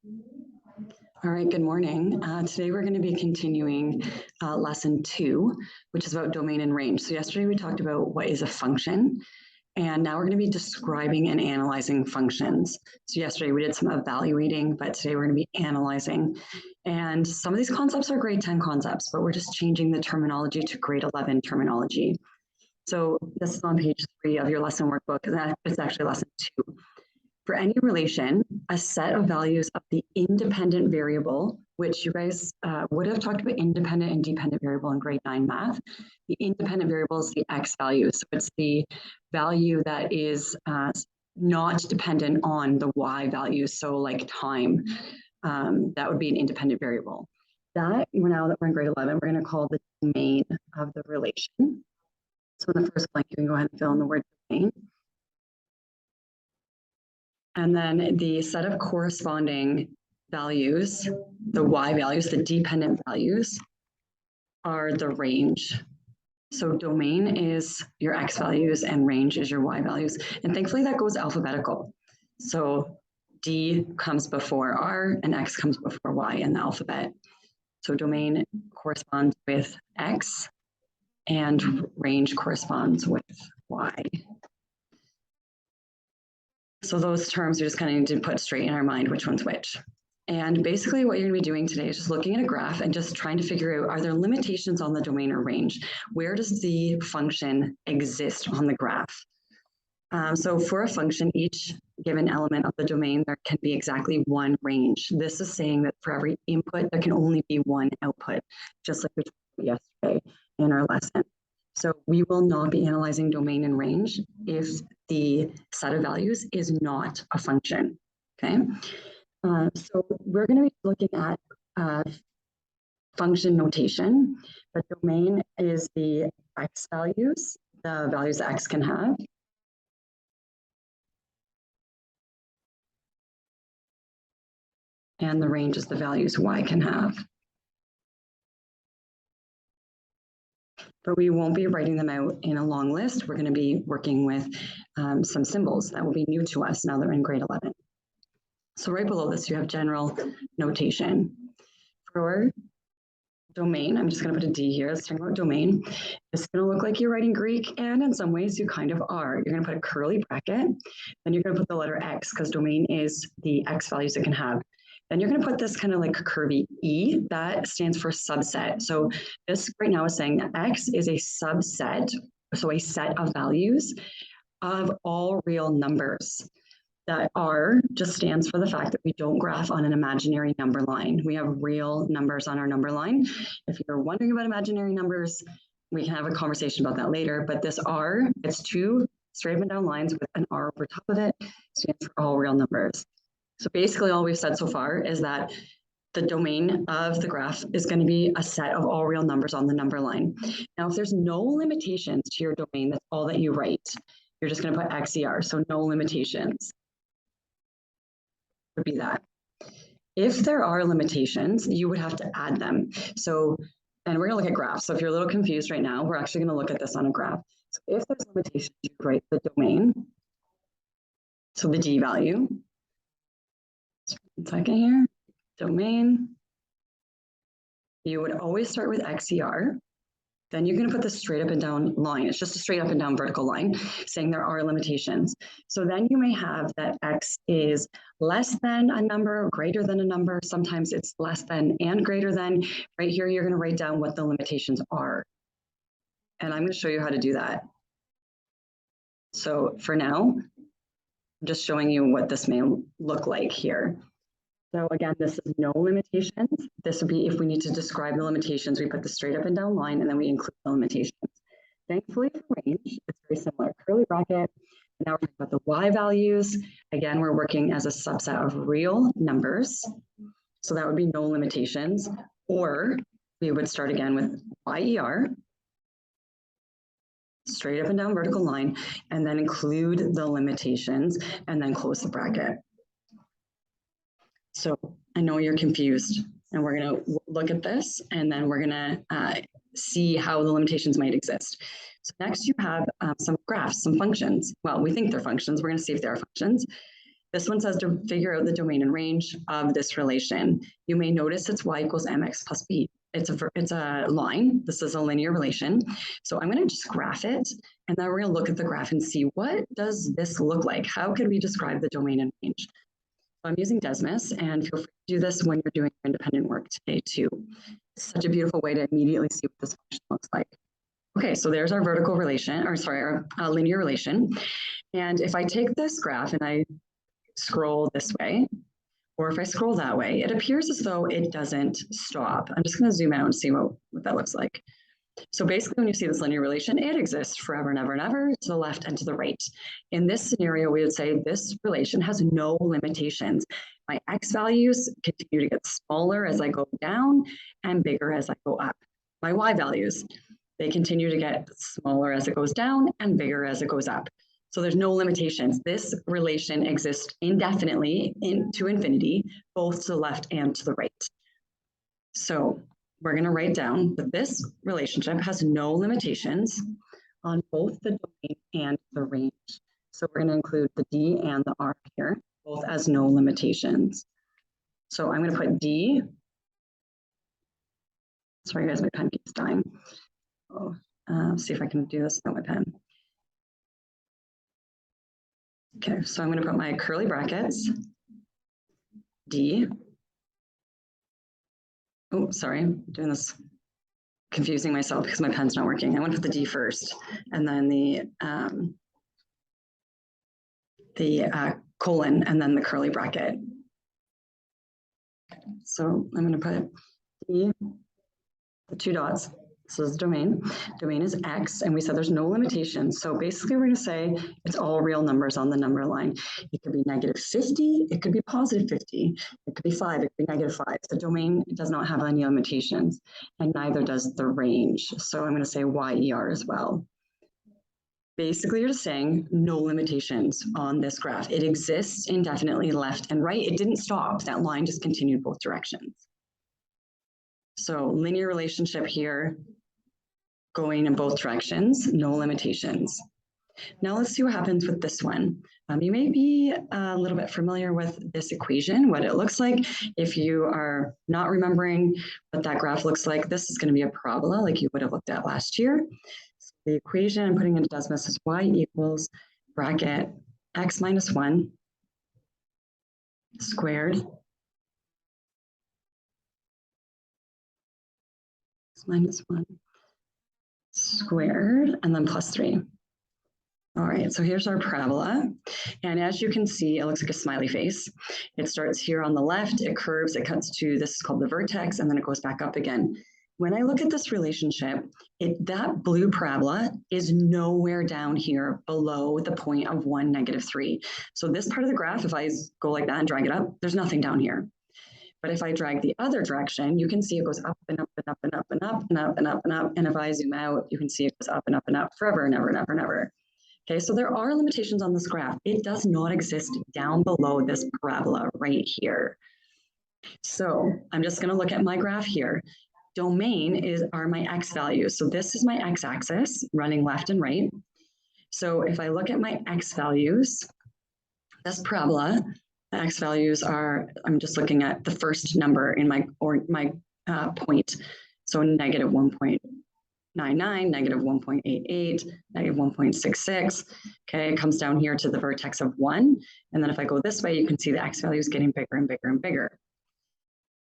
All right, good morning. Today we're going to be continuing lesson 2, which is about domain and range. So yesterday we talked about what is a function, and now we're going to be describing and analyzing functions. So yesterday we did some evaluating, but today we're going to be analyzing. And some of these concepts are grade 10 concepts, but we're just changing the terminology to grade 11 terminology. So this is on page 3 of your lesson workbook, and it's actually lesson 2. For any relation, a set of values of the independent variable, which you guys would have talked about independent and dependent variable in grade 9 math. The independent variable is the x value. So it's the value that is not dependent on the y value. So like time, that would be an independent variable. That, now that we're in grade 11, we're going to call the domain of the relation. So in the first blank, you can go ahead and fill in the word domain. And then the set of corresponding values, the y values, the dependent values, are the range. So domain is your x values and range is your y values. And thankfully that goes alphabetical. So D comes before R and X comes before Y in the alphabet. So domain corresponds with X and range corresponds with Y. So those terms are just kind of need to put straight in our mind which one's which. And basically what you're going to be doing today is just looking at a graph and just trying to figure out, are there limitations on the domain or range? Where does the function exist on the graph? So for a function, each given element of the domain, there can be exactly one range. This is saying that for every input, there can only be one output, just like we talked about yesterday in our lesson. So we will not be analyzing domain and range if the set of values is not a function, okay? So we're going to be looking at function notation. The domain is the x values, the values that x can have. And the range is the values y can have. But we won't be writing them out in a long list. We're going to be working with some symbols that will be new to us now that we're in grade 11. So right below this, you have general notation. For domain, I'm just going to put a D here. Let's talk about domain. It's going to look like you're writing Greek, and in some ways you kind of are. You're going to put a curly bracket, then you're going to put the letter X because domain is the X values it can have. Then you're going to put this kind of like curvy E, that stands for subset. So this right now is saying that X is a subset, so a set of values of all real numbers. That R just stands for the fact that we don't graph on an imaginary number line. We have real numbers on our number line. If you're wondering about imaginary numbers, we can have a conversation about that later, but this R, it's two straight up and down lines with an R over top of it, stands for all real numbers. So basically all we've said so far is that the domain of the graph is going to be a set of all real numbers on the number line. Now, if there's no limitations to your domain, that's all that you write. You're just going to put XER, so no limitations. Would be that. If there are limitations, you would have to add them. So, and we're going to look at graphs. So if you're a little confused right now, we're actually going to look at this on a graph. So if there's limitations, you write the domain. So the D value. 1 second here, domain. You would always start with XER. Then you're going to put this straight up and down line. It's just a straight up and down vertical line saying there are limitations. So then you may have that X is less than a number, greater than a number. Sometimes it's less than and greater than. Right here, you're going to write down what the limitations are. And I'm going to show you how to do that. So for now, I'm just showing you what this may look like here. So again, this is no limitations. This would be if we need to describe the limitations, we put the straight up and down line and then we include the limitations. Thankfully for range, it's very similar, curly bracket. And now we're talking about the Y values. Again, we're working as a subset of real numbers. So that would be no limitations, or we would start again with YER, straight up and down vertical line, and then include the limitations and then close the bracket. So I know you're confused, and we're going to look at this, and then we're going to see how the limitations might exist. So next you have some graphs, some functions. Well, we think they're functions. We're going to see if they are functions. This one says to figure out the domain and range of this relation. You may notice it's y equals mx plus b. It's a line. This is a linear relation. So I'm going to just graph it, and then we're going to look at the graph and see what does this look like? How could we describe the domain and range? So I'm using Desmus, and feel free to do this when you're doing independent work today too. It's such a beautiful way to immediately see what this function looks like. Okay, so there's our vertical relation, or sorry, our linear relation. And if I take this graph and I scroll this way, or if I scroll that way, it appears as though it doesn't stop. I'm just going to zoom out and see what that looks like. So basically, when you see this linear relation, it exists forever and ever and ever to the left and to the right. In this scenario, we would say this relation has no limitations. My x values continue to get smaller as I go down and bigger as I go up. My y values, they continue to get smaller as it goes down and bigger as it goes up. So there's no limitations. This relation exists indefinitely to infinity, both to the left and to the right. So we're going to write down that this relationship has no limitations on both the domain and the range. So we're going to include the D and the R here, both as no limitations. So I'm going to put D. Sorry guys, my pen keeps dying. Oh, see if I can do this without my pen. Okay, so I'm going to put my curly brackets, D. Oh, sorry, I'm doing this, confusing myself because my pen's not working. I want to put the D first, and then the colon, and then the curly bracket. So I'm going to put D, the two dots. This is domain. Domain is X, and we said there's no limitations. So basically, we're going to say it's all real numbers on the number line. It could be -50, it could be +50, it could be 5, it could be -5. The domain does not have any limitations, and neither does the range. So I'm going to say YER as well. Basically, you're just saying no limitations on this graph. It exists indefinitely left and right. It didn't stop. That line just continued both directions. So linear relationship here, going in both directions, no limitations. Now let's see what happens with this one. You may be a little bit familiar with this equation, what it looks like. If you are not remembering what that graph looks like, this is going to be a parabola like you would have looked at last year. So the equation I'm putting into Desmus is y equals bracket x minus 1 squared minus 1 squared, and then plus 3. All right, so here's our parabola. And as you can see, it looks like a smiley face. It starts here on the left, it curves, it cuts to, this is called the vertex, and then it goes back up again. When I look at this relationship, that blue parabola is nowhere down here below the point of 1, -3. So this part of the graph, if I go like that and drag it up, there's nothing down here. But if I drag the other direction, you can see it goes up and up and up and up and up and up and up and up. And if I zoom out, you can see it goes up and up and up forever and ever and ever and ever. Okay, so there are limitations on this graph. It does not exist down below this parabola right here. So I'm just going to look at my graph here. Domain are my x values. So this is my x-axis running left and right. So if I look at my x values, this parabola, the x values are, I'm just looking at the first number in my point. So -1.99, -1.88, -1.66. Okay, it comes down here to the vertex of 1. And then if I go this way, you can see the x values getting bigger and bigger and bigger.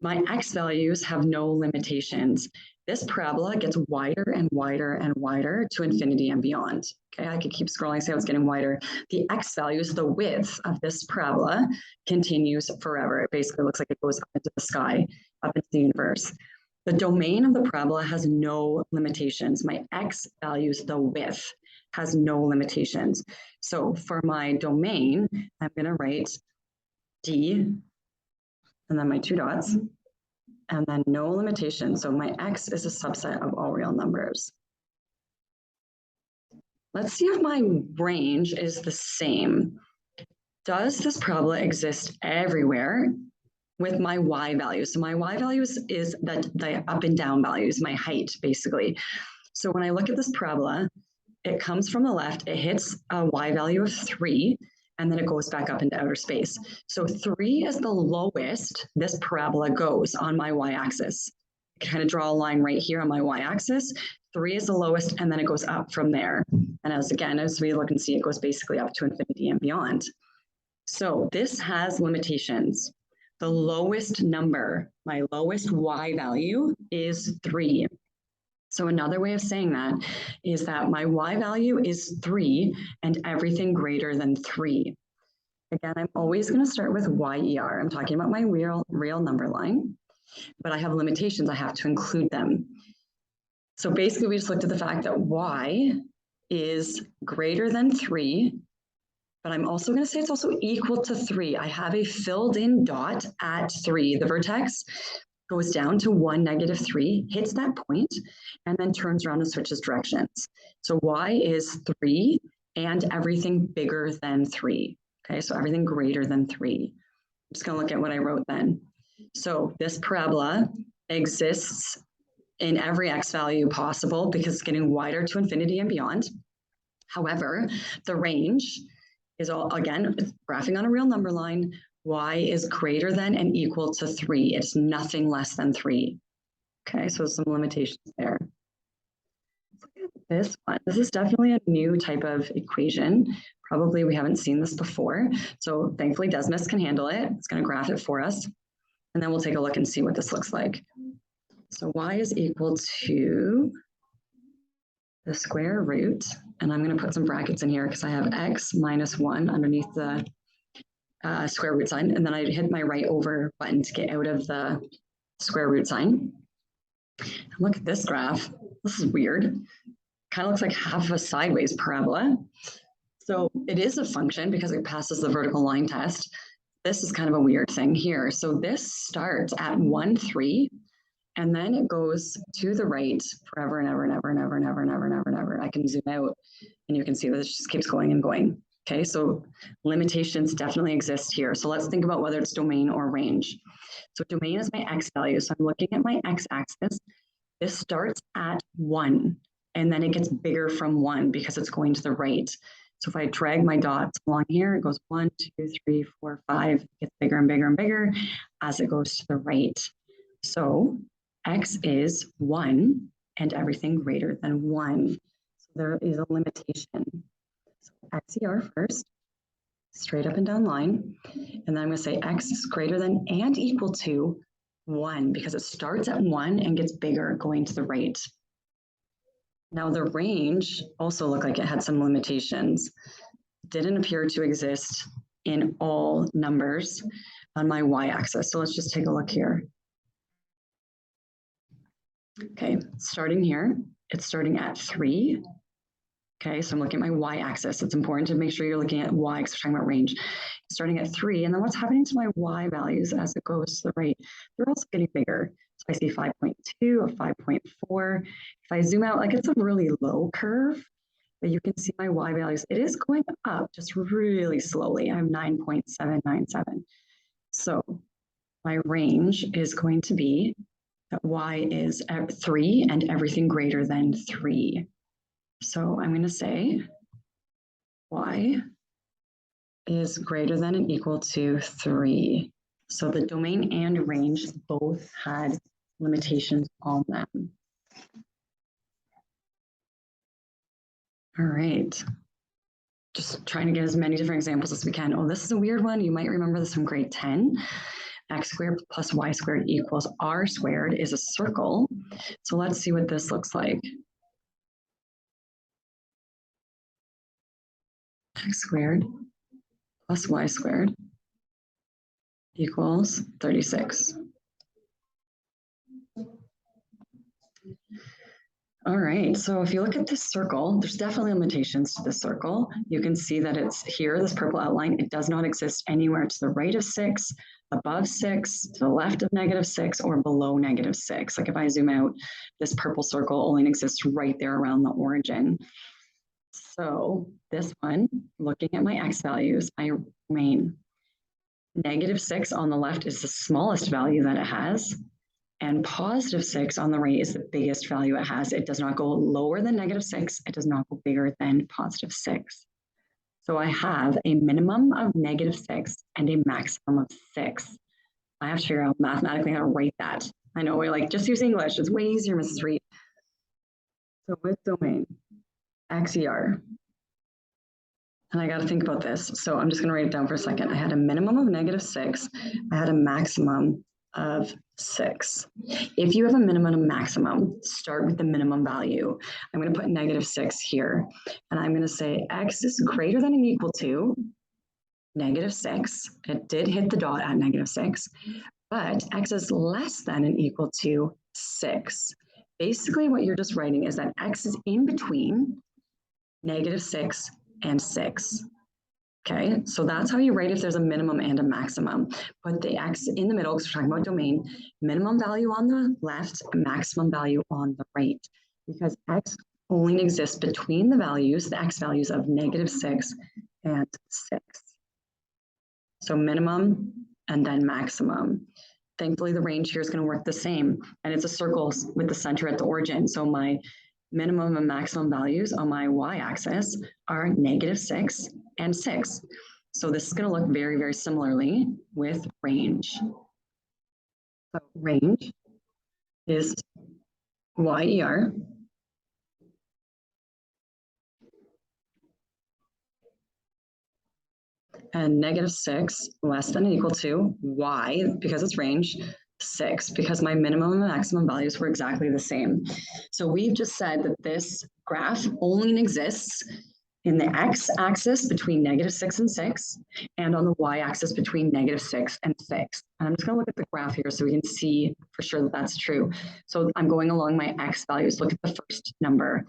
My x values have no limitations. This parabola gets wider and wider and wider to infinity and beyond. Okay, I could keep scrolling, see how it's getting wider. The x values, the width of this parabola continues forever. It basically looks like it goes up into the sky, up into the universe. The domain of the parabola has no limitations. My x values, the width, has no limitations. So for my domain, I'm going to write D, and then my two dots, and then no limitation. So my x is a subset of all real numbers. Let's see if my range is the same. Does this parabola exist everywhere with my y values? So my y values is the up and down values, my height, basically. So when I look at this parabola, it comes from the left, it hits a y value of 3, and then it goes back up into outer space. So 3 is the lowest this parabola goes on my y-axis. I can kind of draw a line right here on my y-axis. 3 is the lowest, and then it goes up from there. And as we look and see, it goes basically up to infinity and beyond. So this has limitations. The lowest number, my lowest y value is 3. So another way of saying that is that my y value is 3 and everything greater than 3. Again, I'm always going to start with YER. I'm talking about my real number line, but I have limitations. I have to include them. So basically, we just looked at the fact that y is greater than 3, but I'm also going to say it's also equal to 3. I have a filled in dot at 3. The vertex goes down to 1, -3, hits that point, and then turns around and switches directions. So y is 3 and everything bigger than 3. Okay, so everything greater than 3. I'm just going to look at what I wrote then. So this parabola exists in every x value possible because it's getting wider to infinity and beyond. However, the range is all, again, it's graphing on a real number line. Y is greater than and equal to 3. It's nothing less than 3. Okay, so some limitations there. Let's look at this one. This is definitely a new type of equation. Probably we haven't seen this before. So thankfully Desmos can handle it. It's going to graph it for us. And then we'll take a look and see what this looks like. So y is equal to the square root, and I'm going to put some brackets in here because I have x minus 1 underneath the square root sign, and then I hit my right over button to get out of the square root sign. And look at this graph. This is weird. Kind of looks like half of a sideways parabola. So it is a function because it passes the vertical line test. This is kind of a weird thing here. So this starts at 1, 3, and then it goes to the right forever and ever and ever and ever and ever and ever and ever and ever. I can zoom out and you can see that it just keeps going and going. Okay, so limitations definitely exist here. So let's think about whether it's domain or range. So domain is my x value. So I'm looking at my x-axis. This starts at 1, and then it gets bigger from 1 because it's going to the right. So if I drag my dots along here, it goes 1, 2, 3, 4, 5. It gets bigger and bigger and bigger as it goes to the right. So x is 1 and everything greater than 1. So there is a limitation. So XER first, straight up and down line. And then I'm going to say x is greater than and equal to 1 because it starts at 1 and gets bigger going to the right. Now the range also looked like it had some limitations. It didn't appear to exist in all numbers on my y-axis. So let's just take a look here. Okay, starting here, it's starting at 3. Okay, so I'm looking at my y-axis. It's important to make sure you're looking at y because we're talking about range. Starting at 3, and then what's happening to my y values as it goes to the right? They're also getting bigger. So I see 5.2, a 5.4. If I zoom out, like it's a really low curve, but you can see my y values. It is going up just really slowly. I have 9.797. So my range is going to be that y is at 3 and everything greater than 3. So I'm going to say y is greater than and equal to 3. So the domain and range both had limitations on them. All right. Just trying to get as many different examples as we can. Oh, this is a weird one. You might remember this from grade 10. X squared plus y squared equals r squared is a circle. So let's see what this looks like. X squared plus y squared equals 36. All right, so if you look at this circle, there's definitely limitations to this circle. You can see that it's here, this purple outline. It does not exist anywhere to the right of 6, above 6, to the left of -6, or below -6. Like if I zoom out, this purple circle only exists right there around the origin. So this one, looking at my x values, I remain -6 on the left is the smallest value that it has. And +6 on the right is the biggest value it has. It does not go lower than -6. It does not go bigger than +6. So I have a minimum of -6 and a maximum of 6. I have to figure out mathematically how to write that. I know we're like, just use English. It's way easier, Mrs. Reed. So with domain, XER, and I got to think about this. So I'm just going to write it down for a second. I had a minimum of -6. I had a maximum of 6. If you have a minimum and maximum, start with the minimum value. I'm going to put -6 here. And I'm going to say X is greater than or equal to -6. It did hit the dot at -6. But X is less than and equal to 6. Basically, what you're just writing is that X is in between -6 and 6. Okay, so that's how you write if there's a minimum and a maximum. Put the X in the middle because we're talking about domain, minimum value on the left, maximum value on the right, because X only exists between the values, the X values of -6 and 6. So minimum and then maximum. Thankfully, the range here is going to work the same, and it's a circle with the center at the origin. So my minimum and maximum values on my y-axis are -6 and 6. So this is going to look very, very similarly with range. So range is YER. And -6 less than or equal to Y, because it's range, 6, because my minimum and maximum values were exactly the same. So we've just said that this graph only exists in the x-axis between -6 and 6, and on the y-axis between -6 and 6. And I'm just going to look at the graph here so we can see for sure that that's true. So I'm going along my x values. Look at the first number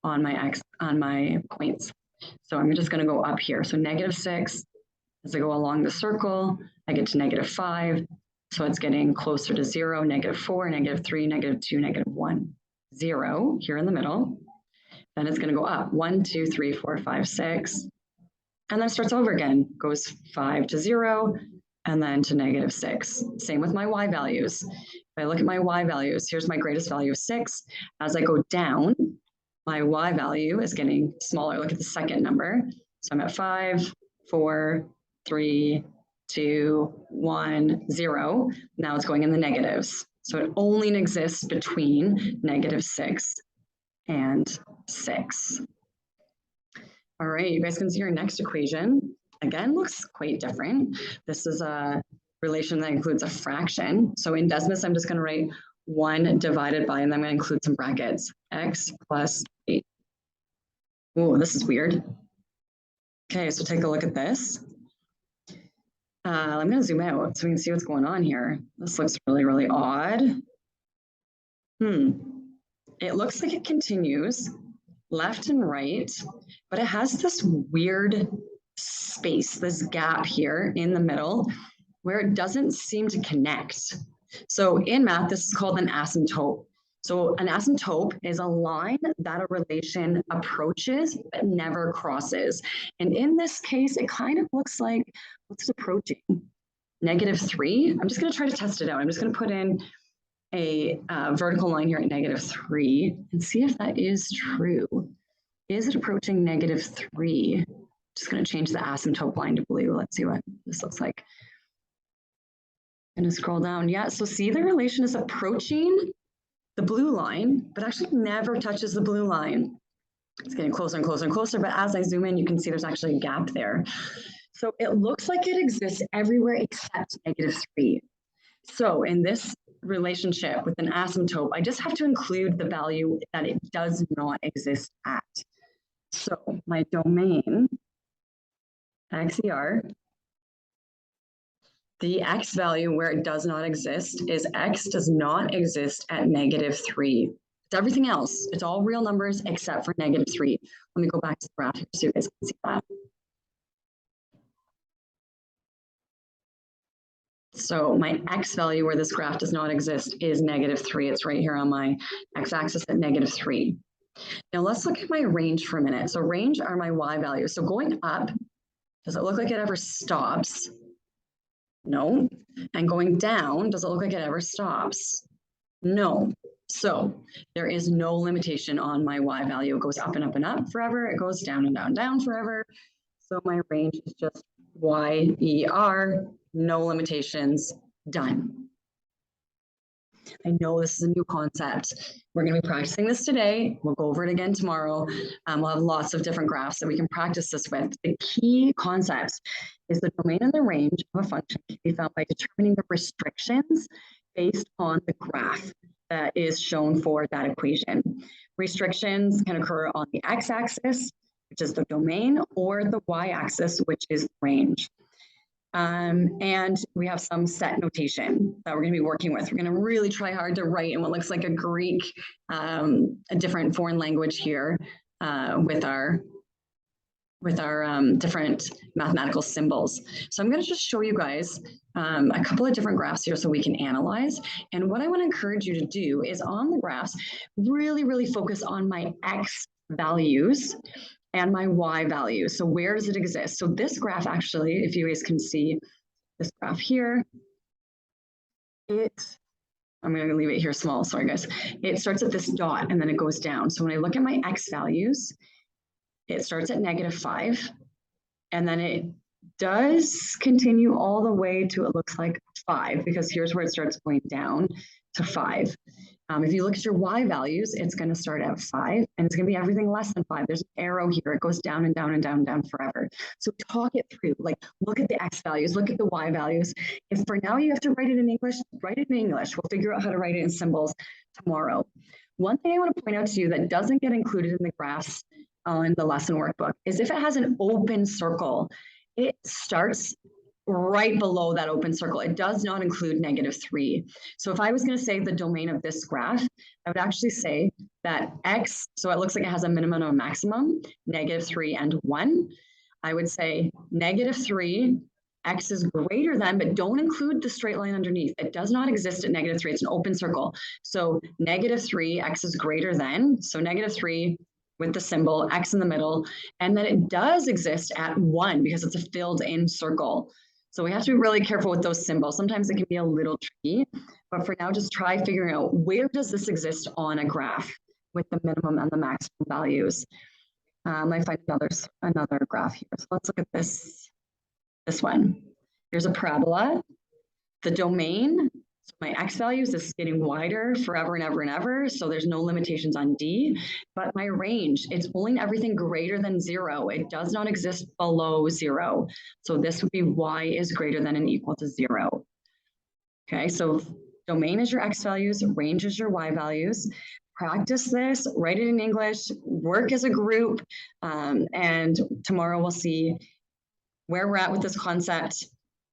on my x on my points. So I'm just going to go up here. So -6. As I go along the circle, I get to -5. So it's getting closer to 0, -4, -3, -2, -1, 0 here in the middle. Then it's going to go up 1, 2, 3, 4, 5, 6. And then it starts over again, goes 5 to 0, and then to -6. Same with my y values. If I look at my y values, here's my greatest value of 6. As I go down, my y value is getting smaller. Look at the second number. So I'm at 5, 4, 3, 2, 1, 0. Now it's going in the negatives. So it only exists between -6 and 6. All right, you guys can see your next equation. Again, looks quite different. This is a relation that includes a fraction. So in Desmos, I'm just going to write 1 divided by, and then I'm going to include some brackets, x plus 8. Oh, this is weird. Okay, so take a look at this. I'm going to zoom out so we can see what's going on here. This looks really, really odd. It looks like it continues left and right, but it has this weird space, this gap here in the middle where it doesn't seem to connect. So in math, this is called an asymptote. So an asymptote is a line that a relation approaches but never crosses. And in this case, it kind of looks like, what's it approaching? -3. I'm just going to try to test it out. I'm just going to put in a vertical line here at -3 and see if that is true. Is it approaching -3? Just going to change the asymptote line to blue. Let's see what this looks like. I'm going to scroll down. Yeah, so see the relation is approaching the blue line, but actually never touches the blue line. It's getting closer and closer and closer, but as I zoom in, you can see there's actually a gap there. So it looks like it exists everywhere except -3. So in this relationship with an asymptote, I just have to include the value that it does not exist at. So my domain, XER, the X value where it does not exist is X does not exist at -3. It's everything else. It's all real numbers except for -3. Let me go back to the graph here so you guys can see that. So my X value where this graph does not exist is -3. It's right here on my X-axis at -3. Now let's look at my range for a minute. So range are my Y values. So going up, does it look like it ever stops? No. And going down, does it look like it ever stops? No. So there is no limitation on my Y value. It goes up and up and up forever. It goes down and down, down forever. So my range is just YER, no limitations, done. I know this is a new concept. We're going to be practicing this today. We'll go over it again tomorrow. We'll have lots of different graphs that we can practice this with. The key concept is the domain and the range of a function can be found by determining the restrictions based on the graph that is shown for that equation. Restrictions can occur on the x-axis, which is the domain, or the y-axis, which is the range. And we have some set notation that we're going to be working with. We're going to really try hard to write in what looks like a Greek, a different foreign language here with our different mathematical symbols. So I'm going to just show you guys a couple of different graphs here so we can analyze. And what I want to encourage you to do is on the graphs, really focus on my x values and my y value. So where does it exist? So this graph actually, if you guys can see this graph here, I'm going to leave it here small, sorry guys. It starts at this dot and then it goes down. So when I look at my x values, it starts at -5 and then it does continue all the way to, it looks like 5, because here's where it starts going down to 5. If you look at your y values, it's going to start at 5 and it's going to be everything less than 5. There's an arrow here. It goes down and down and down and down forever. So talk it through, like look at the x values, look at the y values. If for now you have to write it in English, write it in English. We'll figure out how to write it in symbols tomorrow. One thing I want to point out to you that doesn't get included in the graphs in the lesson workbook is if it has an open circle, it starts right below that open circle. It does not include -3. So if I was going to say the domain of this graph, I would actually say that x, so it looks like it has a minimum and a maximum, -3 and 1. I would say -3, x is greater than, but don't include the straight line underneath. It does not exist at -3. It's an open circle. So -3, x is greater than, so -3 with the symbol, x in the middle, and then it does exist at 1 because it's a filled in circle. So we have to be really careful with those symbols. Sometimes it can be a little tricky, but for now, just try figuring out where does this exist on a graph with the minimum and the maximum values. I find another graph here. So let's look at this one. Here's a parabola. The domain, so my x values is getting wider forever and ever and ever. So there's no limitations on D, but my range, it's only everything greater than 0. It does not exist below 0. So this would be y is greater than and equal to 0. Okay, so domain is your x values, range is your y values. Practice this, write it in English, work as a group, and tomorrow we'll see where we're at with this concept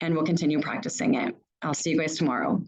and we'll continue practicing it. I'll see you guys tomorrow.